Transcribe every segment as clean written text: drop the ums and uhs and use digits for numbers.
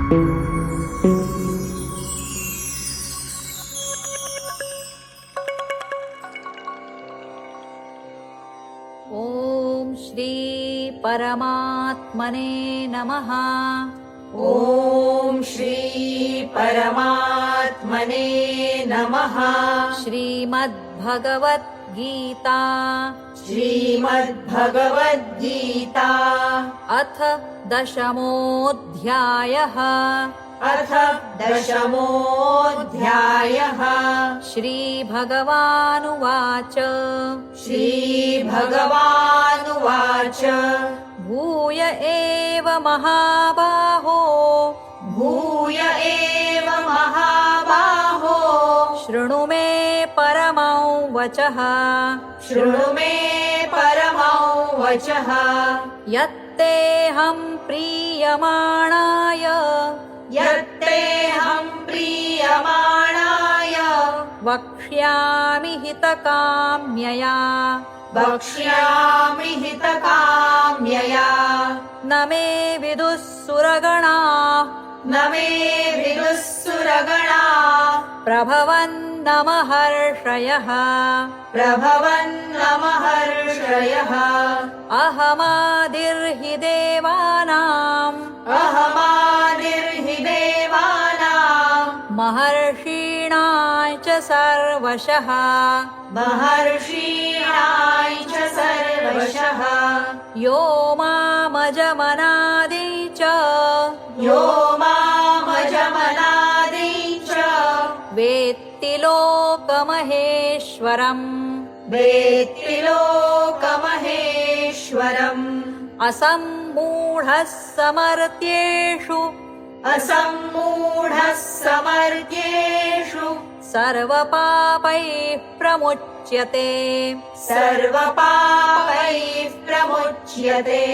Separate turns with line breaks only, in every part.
ॐ श्री परमात्मने नमः।
ॐ श्री परमात्मने नमः।
श्रीमद्भगवद्गीता
श्रीमद्भगवद्गीता
अथ दशमोऽध्यायः।
अथ दशमोऽध्यायः।
श्रीभगवानुवाच
श्रीभगवानुवाच
भूय एव महाबाहो
भूय एव महाबाहो
शृणु मे परमं वचः।
शृणु मे परमं वचः।
यत्तेऽहं प्रीयमाणाय
यत्तेऽहं प्रीयमाणाय
वक्ष्यामि हितकाम्यया।
वक्ष्यामि हितकाम्यया।
न मे विदुः सुरगणाः
न मे विदुः सुरगणाः
प्रभवन्न महर्षयः।
प्रभवन्न महर्षयः।
अहमादिर्हि देवानाम्
अहमादिर्हि देवानां
महर्षीणां च सर्वशः।
महर्षीणां च सर्वशः।
यो मामजमनादि च
यो मामजमनादि च
वेत्ति लोकमहेश्वरम्।
वेत्ति लोकमहेश्वरम्।
असम्मूढः समर्थ्येषु
असम्मूढः समर्थ्येषु
सर्वपापैः प्रमुच्यते।
सर्वपापैः प्रमुच्यते।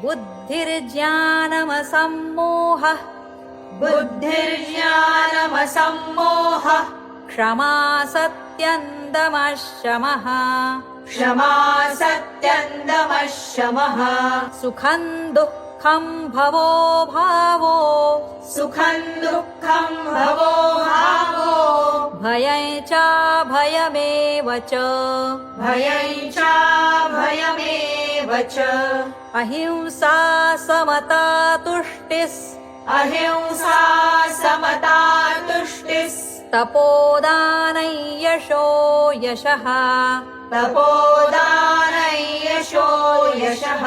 बुद्धिर्ज्ञानमसम्मोहः
बुद्धिर्ज्ञानमसम्मोहः
क्षमा सत्यं दमः शमः।
क्षमा सत्यं दमः शमः।
सुखं दुःखं भवो भावो
सुखं दुःखं भवो भावो
भयं च भयमेव च।
भयं च भयमेव च।
अहिंसा समता तुष्टिस्
अहिंसा समता तुष्टिस्
तपोदानै यशो यशः।
तपोदानै यशो यशः।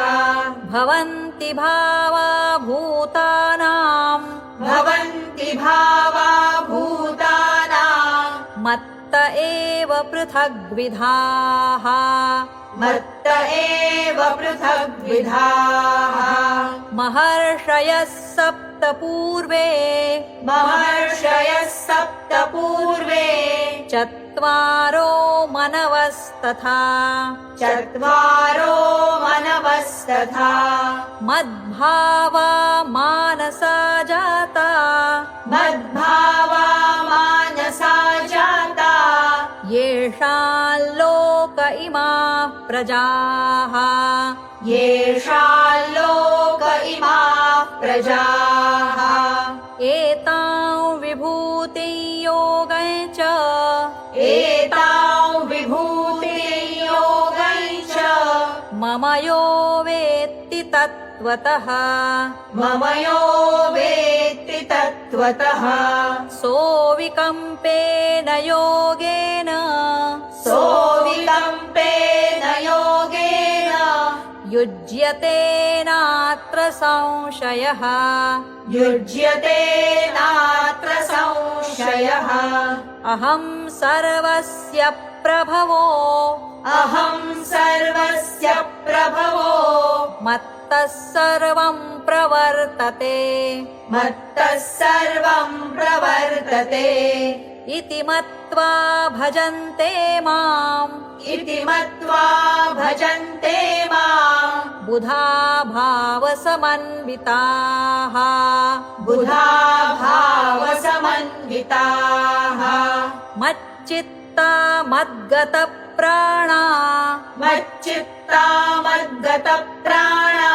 भवन्ति भावा भूतानां
भवन्ति भावा भूतानां
मत्त एव पृथग्विधाः।
मत्त एव पृथग्विधाः।
महर्षयः सप्त पूर्वे
महर्षयः सप्त पूर्वे
चत्वारो मनवस्तथा।
चत्वारो मनवस्तथा
मद्भावा मानसा जाता
मद्भावा मानसा जाता
येषां लोक इमाः प्रजाः।
येषां लोक इमाः प्रजाः।
एतां विभूतिं योगं च
एतां विभूतिं योगं च
मम यो वेत्ति तत्त्वतः।
मम यो वेत्ति तत्त्वतः।
सोऽविकम्पेन योगेन
सोऽविकम्पेन योगेन
युज्यते नात्र संशयः।
युज्यते नात्र संशयः।
अहं सर्वस्य प्रभवो
अहं सर्वस्य प्रभवो
मत्तः सर्वं प्रवर्तते।
मत्तः सर्वं प्रवर्तते।
इति मत्वा भजन्ते माम्
इति मत्वा भजन्ते माम्
बुधा भावसमन्विताः।
बुधा भावसमन्विताः।
मच्चित्ता मद्गतप्राणा
मच्चित्ता मद्गतप्राणा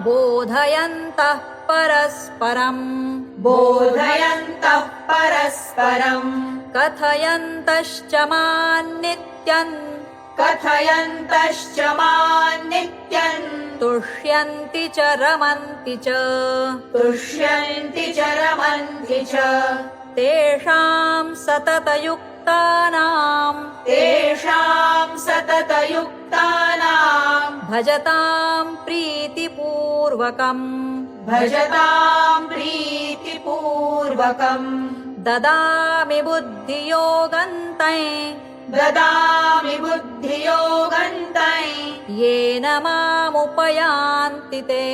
बोधयन्तः परस्परम्
बोधयन्तः परस्परम्
कथयन्तश्च मान्नित्यन्
कथयन्तश्च मान्नित्यन्
तुष्यन्ति च रमन्ति च
तुष्यन्ति च रमन्ति च
तेषां सततयुक्तानां
तेषाम् सततयुक्तानाम्
भजतां प्रीतिपूर्वकम्
भजताम् प्रीतिपूर्वकम्
ददामि बुद्धियोगन्तै
ददामि बुद्धियोगन्तै
येन मामुपयान्ति ते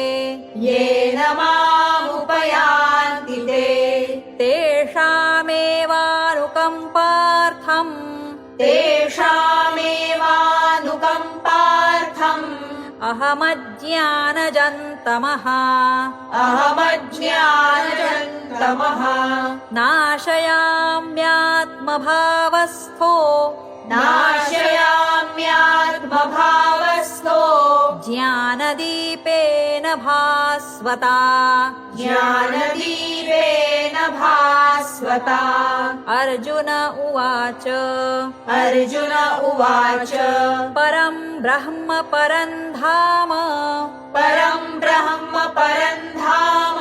येन मामुपयान्ति ते
तेषामेवानुकम्पार्थम्
तेषामेवानुकम्पार्थम्
अहमज्ञानजन्तमः
अहमज्ञानजन्तमः
नाशयाम्यात्मभावस्थो
नाशयाम्यात्मभावस्थो
ज्ञानदीपेन भास्वता
ज्ञानदीपेन भास्वता
अर्जुन उवाच
अर्जुन उवाच
परं ब्रह्म परं धाम
परम् ब्रह्म परम् धाम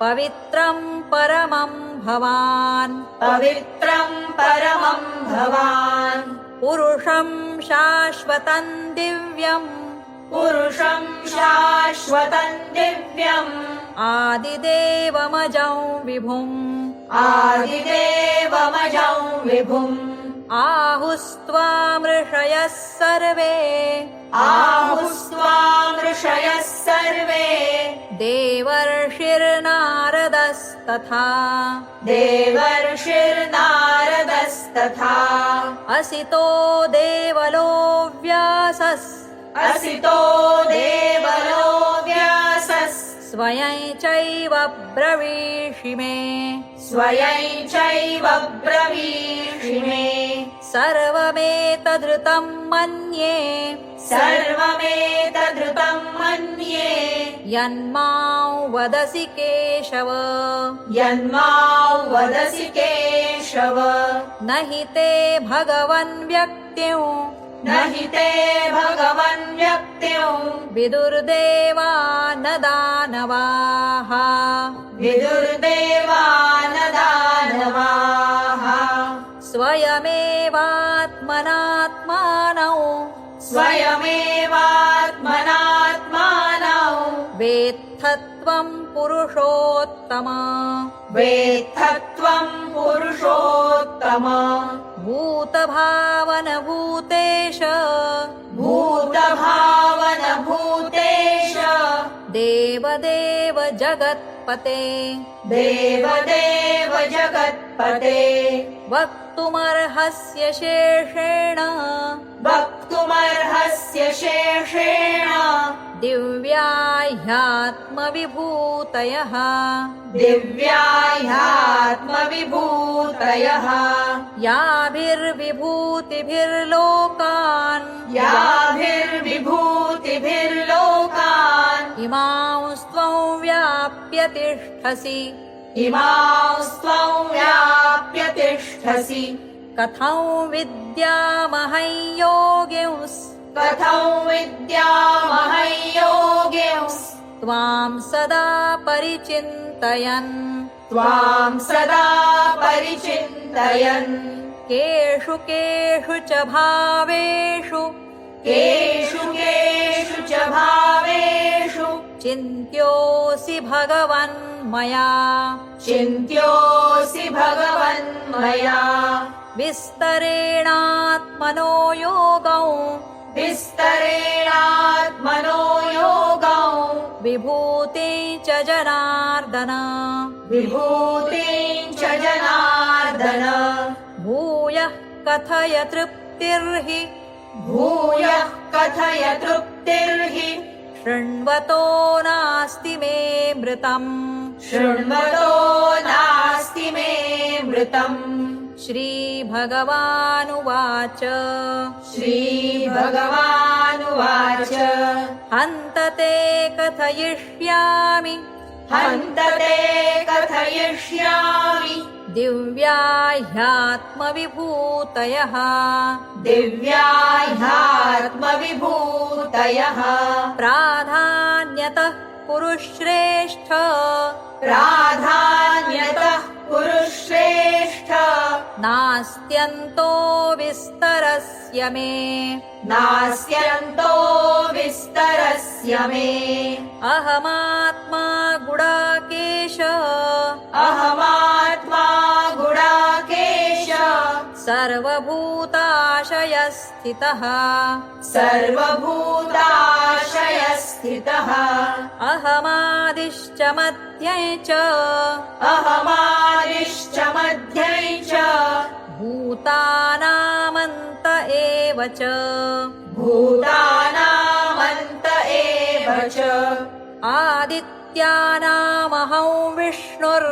पवित्रं परमं भवान्
पवित्रम् परमम् भवान्
पुरुषं शाश्वतं दिव्यम्
पुरुषम् शाश्वतम् दिव्यम्
आदिदेवमजं विभुम्
आदिदेवमजम् विभुम्
आहुस्त्वामृषयः सर्वे
आहुस्त्वाम् ऋषयः सर्वे
देवर्षिर्नारदस्तथा
देवर्षिर्नारदस्तथा
असितो देवलो व्यासस्
असितो देवलो व्यासः
स्वयं चैव ब्रवीषि मे
स्वयं चैव ब्रवीषि मे
सर्वमेतधृतं मन्ये
सर्वमेतधृतम् मन्ये
यन्मां वदसि केशव
यन्मां वदसि केशव
न हि ते भगवन् व्यक्तिं
न हि ते भगवन् व्यक्तिं
विदुर्देवा न दानवाः
विदुर्देवान दानवाः
स्वयमेवात्मनात्मानौ
स्वयमेवात्मनात्मानौ
वेत्थत्वं पुरुषोत्तम
वेत्थत्वम् पुरुषोत्तम
भूतभावन भूतेश
भूतभावन भूतेश
देवदेव जगत्पते
देवदेव जगत्पते
वक्तुमर्हस्य शेषेण
वक्तुमर्हस्य शेषेण
दिव्या ह्यात्मविभूतयः
दिव्या ह्यात्मविभूतयः
याभिर्विभूतिभिर्लोकान्
याभिर्विभूतिभिर्लोकान्
इमांस्त्वं व्याप्य तिष्ठसि
इमांस्त्वं व्याप्य तिष्ठसि
कथं विद्यामहं योगिंस्
कथं विद्यामहं योगिंस्
त्वां सदा परिचिन्तयन्
त्वां सदा परिचिन्तयन्
केषु केषु च भावेषु
केषु केषु च भावेषु
चिन्त्योऽसि भगवन् मया
चिन्त्योऽसि भगवन् मया
विस्तरेणात्मनो योगौ
विस्तरेणात्मनो योगौ
विभूतिं च जनार्दन
विभूतिं च जनार्दन
भूयः कथय तृप्तिर्हि
भूयः कथय तृप्तिर्हि
शृण्वतो नास्ति मे मृतम्
शृण्वतो नास्ति मे मृतम्
श्रीभगवानुवाच
श्रीभगवानुवाच
हन्त ते कथयिष्यामि
हन्त ते कथयिष्यामि
दिव्या ह्यात्मविभूतयः
दिव्या ह्यात्मविभूतयः
प्राधान्यतः कुरु श्रेष्ठ
प्राधान्यतः कुरु श्रेष्ठ
नास्त्यन्तो विस्तरस्य मे
नास्त्यन्तो विस्तरस्य मे
अहमात्मा गुडाकेश
अहमात्मा गुडाकेश
सर्वभूताशयस्थितः
सर्वभूताशयस्थितः
अहमादिश्च मध्यं च
अहमादिश्च मध्यं च
भूतानामन्त एव च
भूतानामन्त एव च
आदित्यानामहं विष्णुर्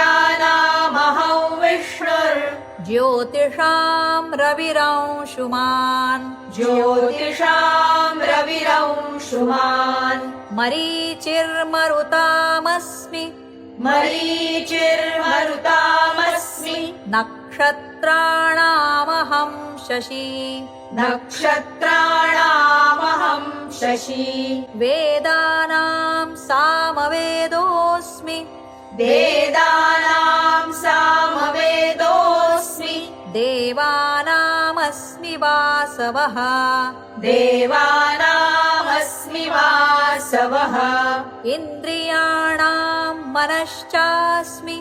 आदित्यानामहं विष्णुर्
ज्योतिषां रविरंशुमान्
ज्योतिषां रविरंशुमान्
मरीचिर्मरुतामस्मि
मरीचिर्मरुतामस्मि
नक्षत्राणामहं शशी
नक्षत्राणामहं शशी
वेदानां सामवेदोऽस्मि
वेदानां सामवेदोऽस्मि
देवानामस्मि वासवः
देवानामस्मि वासवः
इन्द्रियाणां मनश्चास्मि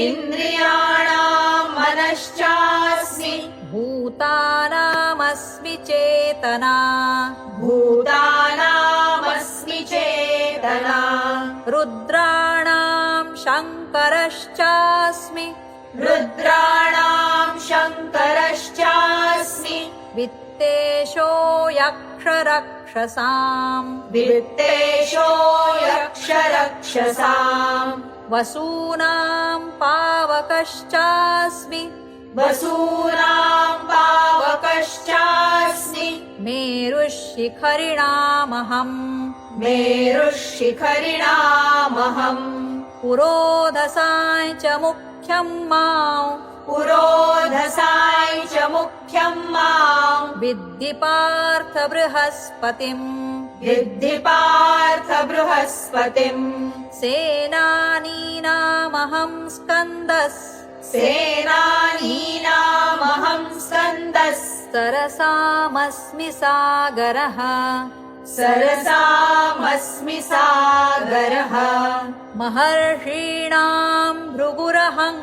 इन्द्रियाणां मनश्चास्मि
भूतानामस्मि चेतना
भूतानामस्मि चेतना
रुद्राणां शङ्करश्चास्मि
रुद्राणां शङ्करश्चास्मि
वित्तेशो यक्षरक्षसाम्
वित्तेशो यक्षरक्षसाम्
वसूनां पावकश्चास्मि
वसूनां पावकश्चास्मि
मेरुशिखरिणामहम्
मेरुशिखरिणामहम्
पुरोधसाय च मुख्यं मां
पुरोधसाय च मुख्यं मां
विद्धि पार्थ बृहस्पतिम्
विद्धि पार्थ बृहस्पतिम्
सेनानीनामहं स्कन्दस्
सेनानीनामहं स्कन्दः
सरसामस्मि सागरः
सरसामस्मि सागरः
महर्षीणां भृगुरहं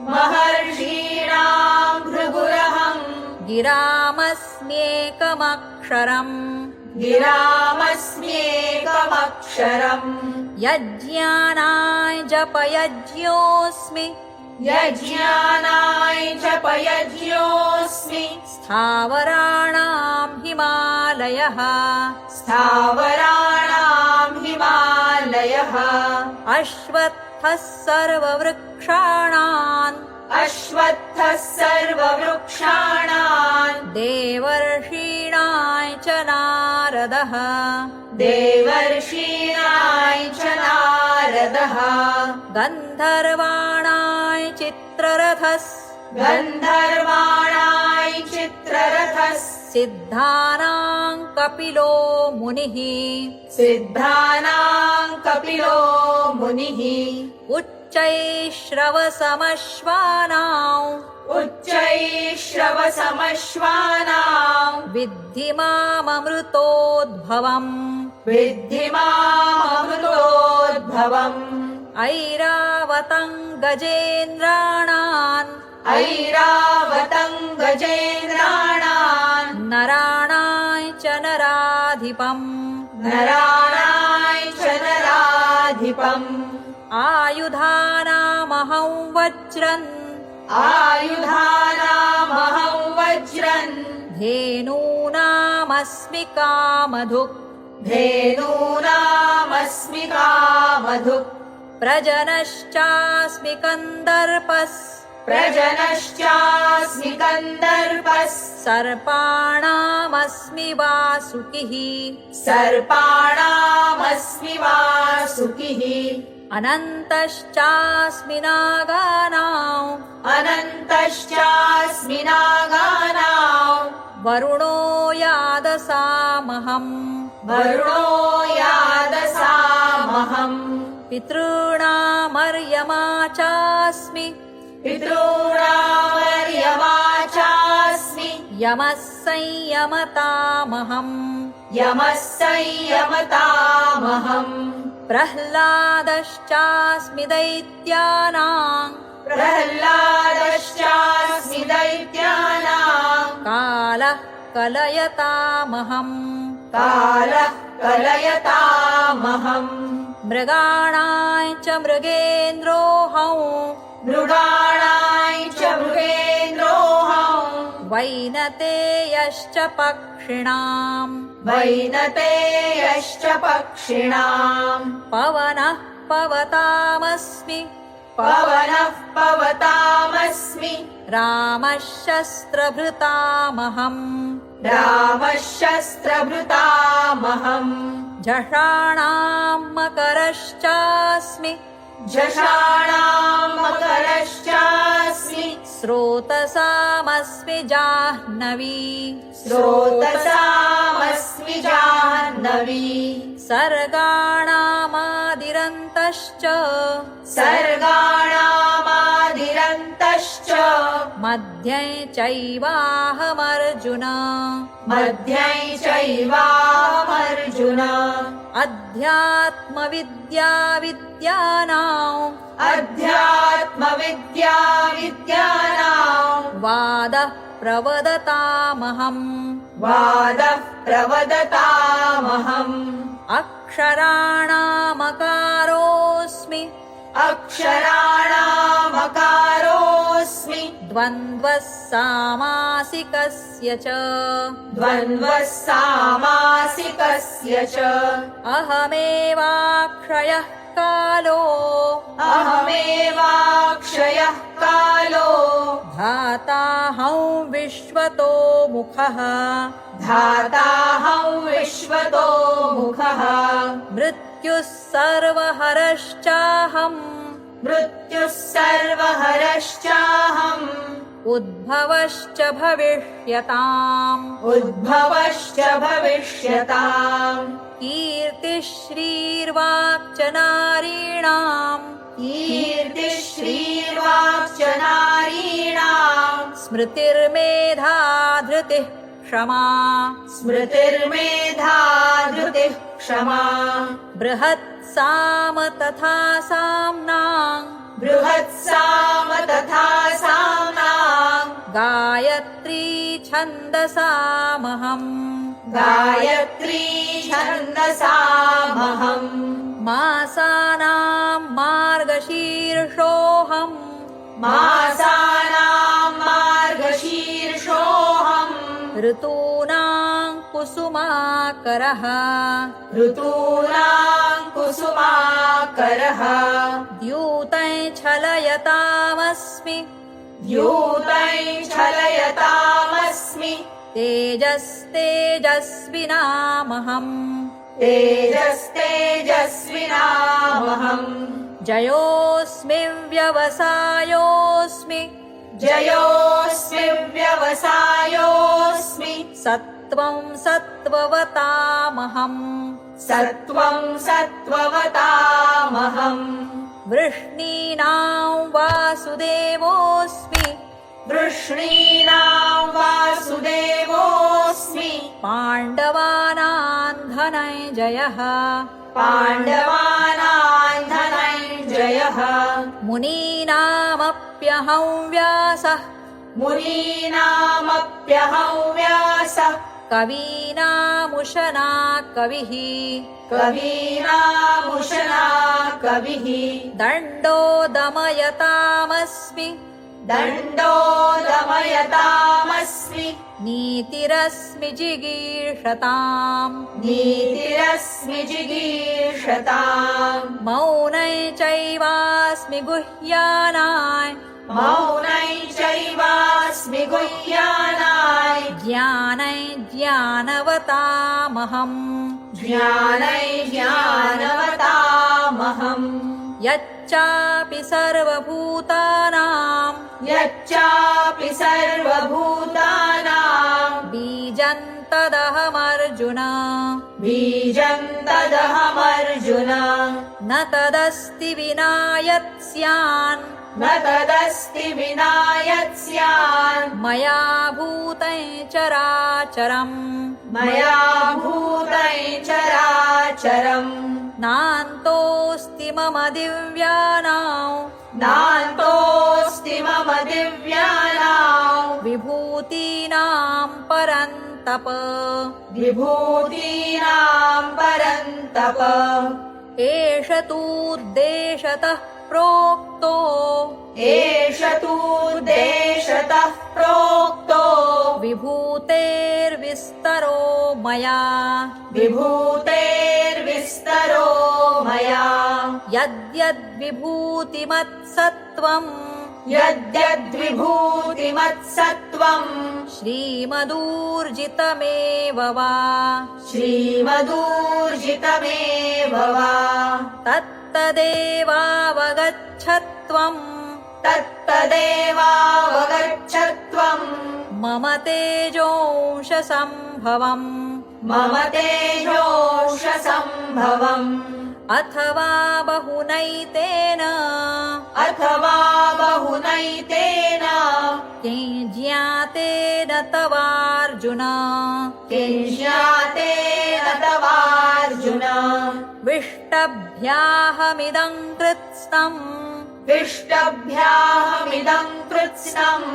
महर्षीणां भृगुरहं
गिरामस्म्येकमक्षरम्
गिरामस्म्येकमक्षरम्
यज्ञानाय जपयज्ञोऽस्मि
यज्ञानाय जपयज्ञोऽस्मि
स्थावराणां हिमालयः
स्थावराणां हिमालयः
अश्वत्थः सर्ववृक्षाणाम्
अश्वत्थः सर्ववृक्षाणां
देवर्षीणाय च नारदः
देवर्षीणाय च नारदः
गन्धर्वाणाय चित्ररथः
गन्धर्वाणाय चित्ररथः
सिद्धानां कपिलो मुनिः
सिद्धानां कपिलो मुनिः
उच्चैश्रवसमश्वानां
उच्चैश्रवसमश्वानां
विद्धि माममृतोद्भवम्
विद्धि माममृतोद्भवम्
ऐरावतं गजेन्द्राणाम्
ऐरावतं गजेन्द्राणां
नराणाय च नराधिपम्
नराणाय च नराधिपम्
आयुधानामहं वज्रन्
आयुधानामहं वज्रन्
धेनूनामस्मि कामधुक्
धेनूनामस्मि कामधुक्
प्रजनश्चास्मि कन्दर्पस्
प्रजनश्चास्मि कन्दर्पः
सर्पाणामस्मि वासुकिः
सर्पाणामस्मि वासुकिः
अनन्तश्चास्मि नागानाम्
अनन्तश्चास्मि नागानाम्
वरुणो यादसामहम्
वरुणो यादसामहम्
पितॄणामर्यमा चास्मि
पितॄणामर्यमा चास्मि
यमः संयमतामहम्
यमः संयमतामहम्
प्रह्लादश्चास्मि दैत्यानाम्
प्रह्लादश्चास्मि दैत्यानाम्
कालः कलयतामहम्
कालः कलयतामहम्
मृगाणां च मृगेन्द्रोऽहम्
मृगाणां च मृगेन्द्रोऽहम्
वैनतेयश्च पक्षिणाम्
वैनतेयश्च पक्षिणाम्
पवनः पवतामस्मि
पवनः पवतामस्मि
रामः शस्त्रभृतामहम्
रामः शस्त्रभृतामहम्
झषाणाम् मकरश्चास्मि
झषाणाम् मकरश्चास्मि
स्रोतसामस्मि जाह्नवी
स्रोतसामस्मि जाह्नवी
सर्गाणामादिरन्तश्च
सर्गाणामादिरन्तश्च
मध्ये चैवाहमर्जुन
मध्ये चैवाहमर्जुन
अध्यात्मविद्या विद्यानाम्
अध्यात्मविद्या विद्यानाम्
वादः प्रवदतामहम्
वादः प्रवदतामहम्
अक्षराणामकारोऽस्मि
अक्षराणामकारोऽस्मि
द्वन्द्वः सामासिकस्य च
द्वन्द्वः सामासिकस्य च
अहमेवाक्षयः कालो
अहमेवाक्षयः कालो
धाताहं विश्वतो मुखः
धाताहं विश्वतो मुखः
मृत्युः सर्वहरश्चाहम्
मृत्युः सर्वहरश्चाहम्
उद्भवश्च भविष्यताम्
उद्भवश्च भविष्यताम्
कीर्तिश्रीर्वाक्च नारीणाम्
कीर्तिश्रीर्वाक्च नारीणाम्
स्मृतिर्मेधा धृतिः क्षमा
स्मृतिर्मेधा धृतिः क्षमा
बृहत्साम तथा साम्नाम्
बृहत्साम तथा साम्नाम्
गायत्री छन्दसामहम्
गायत्री छन्दसामहम्
मासानां मार्गशीर्षोऽहम्
मासानां मार्गशीर्षोऽहम्
ऋतूनां कुसुमाकरः
ऋतूनां कुसुमाकरः
द्यूतैः छलयतामस्मि
द्यूतैः छलयतामस्मि
तेजस्तेजस्विनामहम्
तेजस्तेजस्विनामहम्
जयोऽस्मि व्यवसायोऽस्मि
जयोऽस्मि व्यवसायोऽस्मि
सत्त्वं सत्त्ववतामहम्
सत्त्वं सत्त्ववतामहम्
वृष्णीनां वासुदेवोऽस्मि
वृष्णीनां वासुदेवोऽस्मि
पाण्डवानां धनञ्जयः
पाण्डवानां धनञ्जयः
मुनीनामप्यहं व्यासः
मुनीनामप्यहं व्यासः
कवीनामुशना कविः
कवीनामुशना कविः
दण्डो दमयतामस्मि
दण्डो दमयतामस्मि
नीतिरस्मि जिगीषताम्
नीतिरस्मि जिगीषताम्
मौनै चैवास्मि गुह्यानाय
मौनै चैवास्मि गुह्यानाय
ज्ञानै ज्ञानवतामहम्
ज्ञानै ज्ञानवतामहम्
यच्चापि सर्वभूतानां
यच्चापि सर्वभूतानां
बीजं तदहमर्जुन
बीजं तदहमर्जुन
न तदस्ति विना यत् स्यान्
न तदस्ति विना यत् स्यात्
मया भूतं चराचरम्
मया भूतं चराचरम्
नान्तोऽस्ति मम दिव्यानां
नान्तोऽस्ति मम दिव्यानां
विभूतीनां परन्तप
विभूतीनां परन्तप
एष तूद्देशतः प्रोक्तो
एष तूद्देशतः प्रोक्तो
विभूतेर्विस्तरो मया
विभूतेर्विस्तरो मया
यद्यद्विभूतिमत्सत्त्वम्
यद्यद्विभूतिमत्सत्त्वम्
श्रीमदूर्जितमेव वा
श्रीमदूर्जितमेव वा
तत्तदेवावगच्छत्वम्
तत्तदेवावगच्छत्वम्
मम तेजोंशसम्भवम्
मम तेजोंशसम्भवम्
अथवा बहुनैतेन
अथवा बहुनैतेन
किं ज्ञातेन तवार्जुन
किञ्ज्ञातेन तवार्जुन
विष्टभ्याहमिदं कृत्स्नम्
विष्टभ्याहमिदं कृत्स्नम्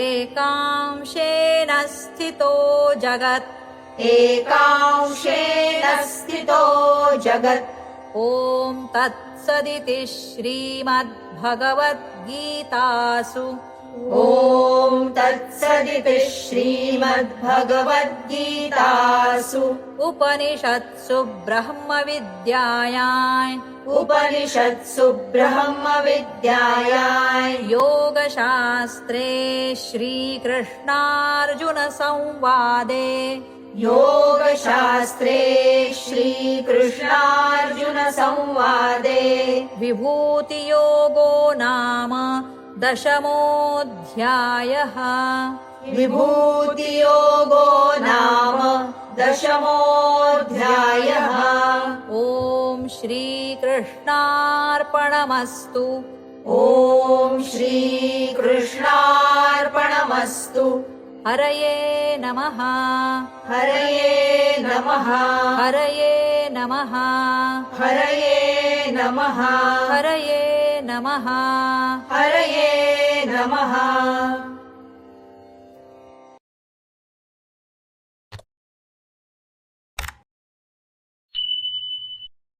एकांशेन स्थितो जगत्
एकांशेन स्थितो जगत्
ॐ तत्सदिति श्रीमद्भगवद्गीतासु
ॐ तत्सदिति श्रीमद्भगवद्गीतासु
उपनिषत्सु ब्रह्मविद्यायां
उपनिषत्सु ब्रह्मविद्यायां
योगशास्त्रे श्रीकृष्णार्जुनसंवादे
योगशास्त्रे श्रीकृष्णार्जुनसंवादे
विभूतियोगो नाम दशमोऽध्यायः
विभूतियोगो नाम दशमोऽध्यायः
ॐ श्रीकृष्णार्पणमस्तु
ॐ श्रीकृष्णार्पणमस्तु
हरये नमः
हरये नमः
हरये नमः
हरये नमः
हरये नमः
हरये नमः